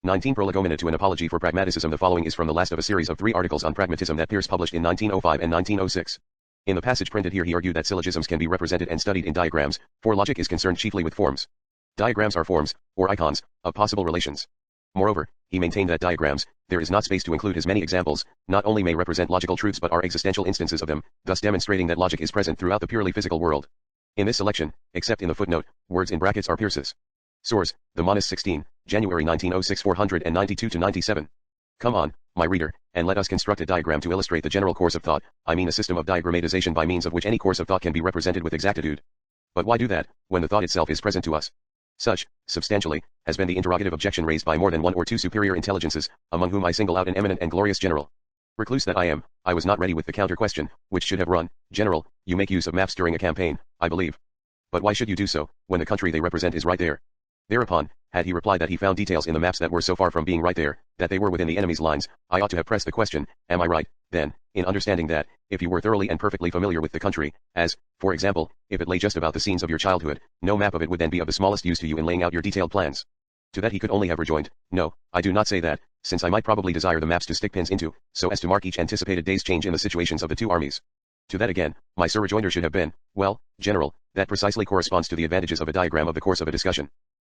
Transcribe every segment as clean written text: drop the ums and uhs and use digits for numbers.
19 Prolegomena to an Apology for Pragmaticism. The following is from the last of a series of 3 articles on pragmatism that Peirce published in 1905 and 1906. In the passage printed here he argued that syllogisms can be represented and studied in diagrams, for logic is concerned chiefly with forms. Diagrams are forms, or icons, of possible relations. Moreover, he maintained that diagrams, there is not space to include his many examples, not only may represent logical truths but are existential instances of them, thus demonstrating that logic is present throughout the purely physical world. In this selection, except in the footnote, words in brackets are Peirce's. Source, The Monist 16, January 1906 492-97. Come on, my reader, and let us construct a diagram to illustrate the general course of thought, I mean a system of diagrammatization by means of which any course of thought can be represented with exactitude. But why do that, when the thought itself is present to us? Such, substantially, has been the interrogative objection raised by more than one or two superior intelligences, among whom I single out an eminent and glorious general. Recluse that I am, I was not ready with the counter-question, which should have run, General, you make use of maps during a campaign, I believe. But why should you do so, when the country they represent is right there? Thereupon, had he replied that he found details in the maps that were so far from being right there, that they were within the enemy's lines, I ought to have pressed the question, am I right, then, in understanding that, if you were thoroughly and perfectly familiar with the country, as, for example, if it lay just about the scenes of your childhood, no map of it would then be of the smallest use to you in laying out your detailed plans? To that he could only have rejoined, no, I do not say that, since I might probably desire the maps to stick pins into, so as to mark each anticipated day's change in the situations of the two armies. To that again, my rejoinder should have been, well, General, that precisely corresponds to the advantages of a diagram of the course of a discussion.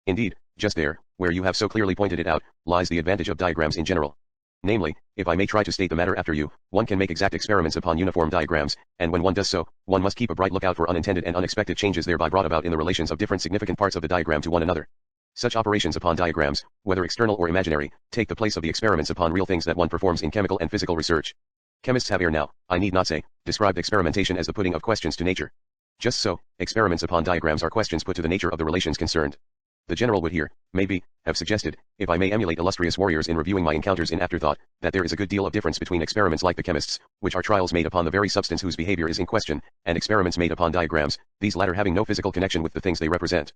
Indeed, just there, where you have so clearly pointed it out, lies the advantage of diagrams in general. Namely, if I may try to state the matter after you, one can make exact experiments upon uniform diagrams, and when one does so, one must keep a bright lookout for unintended and unexpected changes thereby brought about in the relations of different significant parts of the diagram to one another. Such operations upon diagrams, whether external or imaginary, take the place of the experiments upon real things that one performs in chemical and physical research. Chemists have ere now, I need not say, described experimentation as the putting of questions to nature. Just so, experiments upon diagrams are questions put to the nature of the relations concerned. The general would here, maybe, have suggested, if I may emulate illustrious warriors in reviewing my encounters in afterthought, that there is a good deal of difference between experiments like the chemists', which are trials made upon the very substance whose behavior is in question, and experiments made upon diagrams, these latter having no physical connection with the things they represent.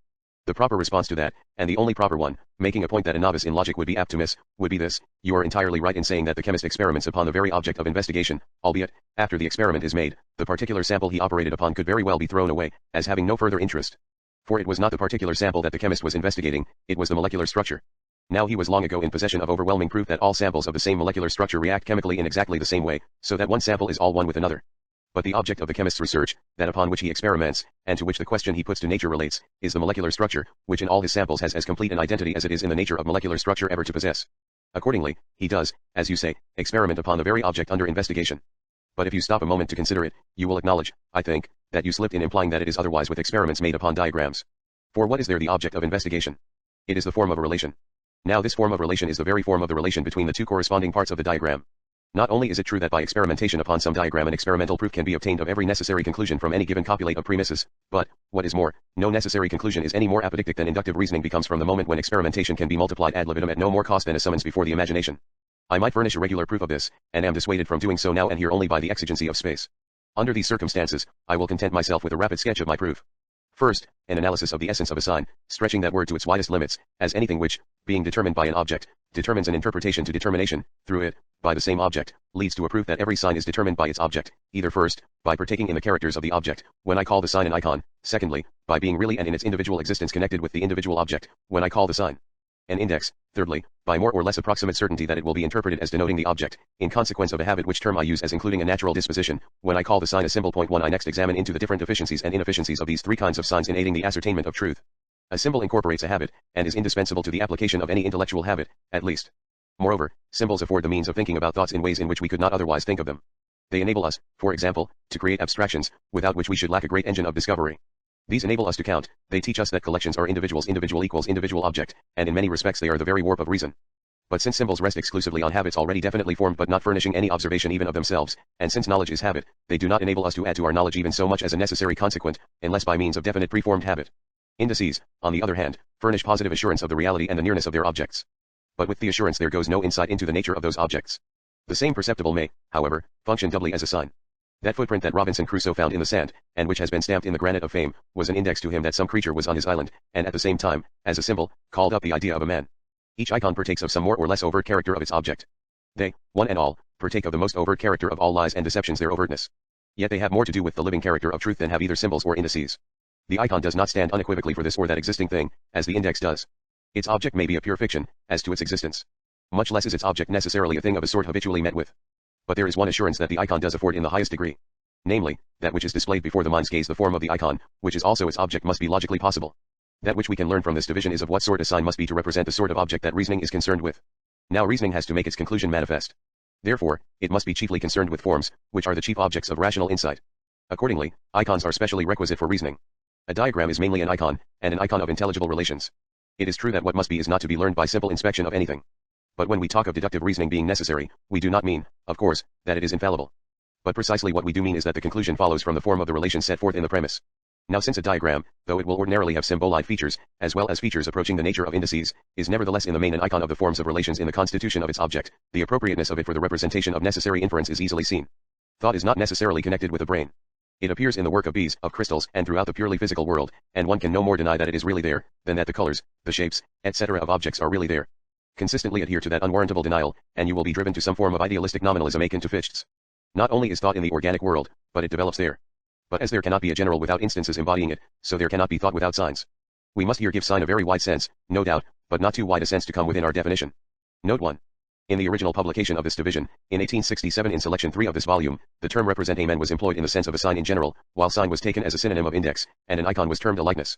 The proper response to that, and the only proper one, making a point that a novice in logic would be apt to miss, would be this: you are entirely right in saying that the chemist experiments upon the very object of investigation, albeit, after the experiment is made, the particular sample he operated upon could very well be thrown away, as having no further interest. For it was not the particular sample that the chemist was investigating, it was the molecular structure. Now he was long ago in possession of overwhelming proof that all samples of the same molecular structure react chemically in exactly the same way, so that one sample is all one with another. But the object of the chemist's research, that upon which he experiments, and to which the question he puts to nature relates, is the molecular structure, which in all his samples has as complete an identity as it is in the nature of molecular structure ever to possess. Accordingly, he does, as you say, experiment upon the very object under investigation. But if you stop a moment to consider it, you will acknowledge, I think, that you slipped in implying that it is otherwise with experiments made upon diagrams. For what is there the object of investigation? It is the form of a relation. Now this form of relation is the very form of the relation between the two corresponding parts of the diagram. Not only is it true that by experimentation upon some diagram an experimental proof can be obtained of every necessary conclusion from any given copulate of premises, but, what is more, no necessary conclusion is any more apodictic than inductive reasoning becomes from the moment when experimentation can be multiplied ad libitum at no more cost than a summons before the imagination. I might furnish a regular proof of this, and am dissuaded from doing so now and here only by the exigency of space. Under these circumstances, I will content myself with a rapid sketch of my proof. First, an analysis of the essence of a sign, stretching that word to its widest limits, as anything which, being determined by an object, determines an interpretation to determination, through it, by the same object, leads to a proof that every sign is determined by its object, either first, by partaking in the characters of the object, when I call the sign an icon, secondly, by being really and in its individual existence connected with the individual object, when I call the sign an index, thirdly, by more or less approximate certainty that it will be interpreted as denoting the object, in consequence of a habit which term I use as including a natural disposition, when I call the sign a symbol. Point 1. I next examine into the different deficiencies and inefficiencies of these three kinds of signs in aiding the ascertainment of truth. A symbol incorporates a habit, and is indispensable to the application of any intellectual habit, at least. Moreover, symbols afford the means of thinking about thoughts in ways in which we could not otherwise think of them. They enable us, for example, to create abstractions, without which we should lack a great engine of discovery. These enable us to count, they teach us that collections are individuals, individual equals individual object, and in many respects they are the very warp of reason. But since symbols rest exclusively on habits already definitely formed but not furnishing any observation even of themselves, and since knowledge is habit, they do not enable us to add to our knowledge even so much as a necessary consequent, unless by means of definite preformed habit. Indices, on the other hand, furnish positive assurance of the reality and the nearness of their objects. But with the assurance there goes no insight into the nature of those objects. The same perceptible may, however, function doubly as a sign. That footprint that Robinson Crusoe found in the sand, and which has been stamped in the granite of fame, was an index to him that some creature was on his island, and at the same time, as a symbol, called up the idea of a man. Each icon partakes of some more or less overt character of its object. They, one and all, partake of the most overt character of all lies and deceptions, their overtness. Yet they have more to do with the living character of truth than have either symbols or indices. The icon does not stand unequivocally for this or that existing thing, as the index does. Its object may be a pure fiction, as to its existence. Much less is its object necessarily a thing of a sort habitually met with. But there is one assurance that the icon does afford in the highest degree. Namely, that which is displayed before the mind's gaze, the form of the icon, which is also its object, must be logically possible. That which we can learn from this division is of what sort a sign must be to represent the sort of object that reasoning is concerned with. Now reasoning has to make its conclusion manifest. Therefore, it must be chiefly concerned with forms, which are the chief objects of rational insight. Accordingly, icons are specially requisite for reasoning. A diagram is mainly an icon, and an icon of intelligible relations. It is true that what must be is not to be learned by simple inspection of anything. But when we talk of deductive reasoning being necessary, we do not mean, of course, that it is infallible. But precisely what we do mean is that the conclusion follows from the form of the relation set forth in the premise. Now since a diagram, though it will ordinarily have symboloid features, as well as features approaching the nature of indices, is nevertheless in the main an icon of the forms of relations in the constitution of its object, the appropriateness of it for the representation of necessary inference is easily seen. Thought is not necessarily connected with the brain. It appears in the work of bees, of crystals, and throughout the purely physical world, and one can no more deny that it is really there, than that the colors, the shapes, etc. of objects are really there. Consistently adhere to that unwarrantable denial, and you will be driven to some form of idealistic nominalism akin to Fichte's. Not only is thought in the organic world, but it develops there. But as there cannot be a general without instances embodying it, so there cannot be thought without signs. We must here give sign a very wide sense, no doubt, but not too wide a sense to come within our definition. Note 1. In the original publication of this division, in 1867 in selection 3 of this volume, the term representamen was employed in the sense of a sign in general, while sign was taken as a synonym of index, and an icon was termed a likeness.